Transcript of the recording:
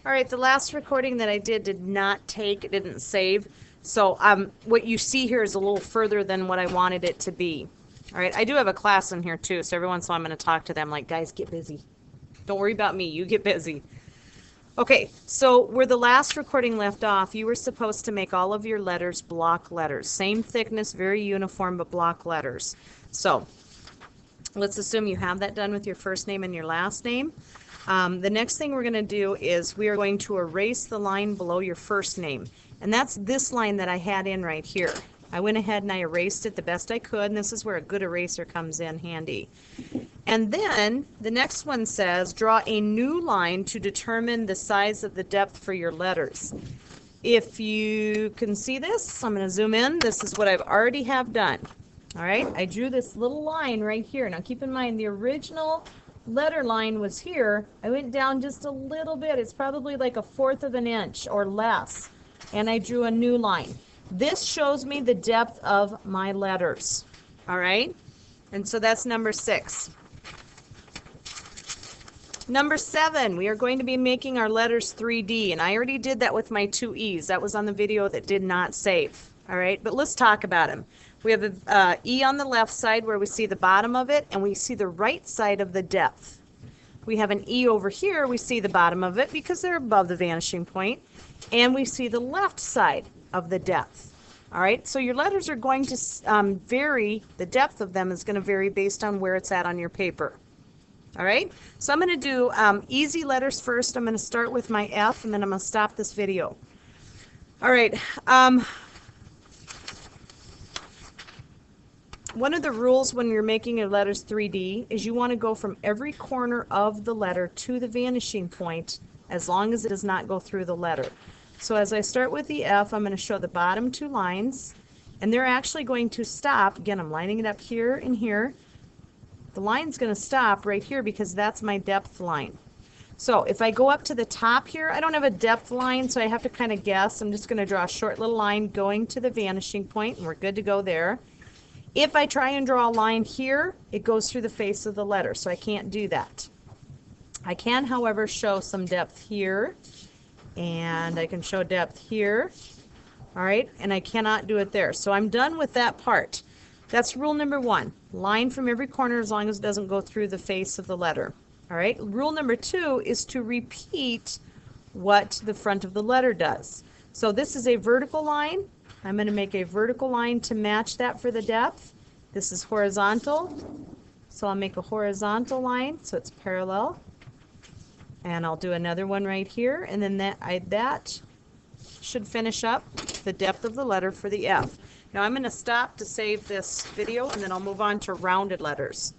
All right, the last recording that I did not take, it didn't save. So what you see here is a little further than what I wanted it to be. All right, I do have a class in here too, so every once in a while I'm going to talk to them like, guys, get busy. Don't worry about me, you get busy. Okay, so where the last recording left off, you were supposed to make all of your letters block letters. Same thickness, very uniform, but block letters. So let's assume you have that done with your first name and your last name. The next thing we're going to do is we are going to erase the line below your first name. And that's this line that I had in right here. I went ahead and I erased it the best I could, and this is where a good eraser comes in handy. And then the next one says, draw a new line to determine the size of the depth for your letters. If you can see this, I'm going to zoom in. This is what I've already have done. All right, I drew this little line right here. Now keep in mind the original letter line was here. I went down just a little bit. It's probably like 1/4 of an inch or less. And I drew a new line. This shows me the depth of my letters. All right, and so that's number 6. Number 7, we are going to be making our letters 3D, and I already did that with my 2 E's. That was on the video that did not save. All right, but let's talk about them. We have an E on the left side where we see the bottom of it, and we see the right side of the depth. We have an E over here, we see the bottom of it because they're above the vanishing point, and we see the left side of the depth. All right, so your letters are going to vary, the depth of them is going to vary based on where it's at on your paper. All right, so I'm going to do easy letters first. I'm going to start with my F, and then I'm going to stop this video. All right, one of the rules when you're making your letters 3D is you want to go from every corner of the letter to the vanishing point as long as it does not go through the letter. So as I start with the F, I'm going to show the bottom 2 lines, and they're actually going to stop. Again, I'm lining it up here and here. The line's going to stop right here because that's my depth line. So if I go up to the top here, I don't have a depth line, so I have to kind of guess. I'm just going to draw a short little line going to the vanishing point, and we're good to go there. If I try and draw a line here, it goes through the face of the letter, so I can't do that. I can, however, show some depth here, and I can show depth here. All right, and I cannot do it there. So I'm done with that part. That's rule number 1. Line from every corner as long as it doesn't go through the face of the letter. All right, rule number 2 is to repeat what the front of the letter does. So this is a vertical line. I'm going to make a vertical line to match that for the depth. This is horizontal, so I'll make a horizontal line so it's parallel. And I'll do another one right here, and then that should finish up the depth of the letter for the F. Now I'm going to stop to save this video, and then I'll move on to rounded letters.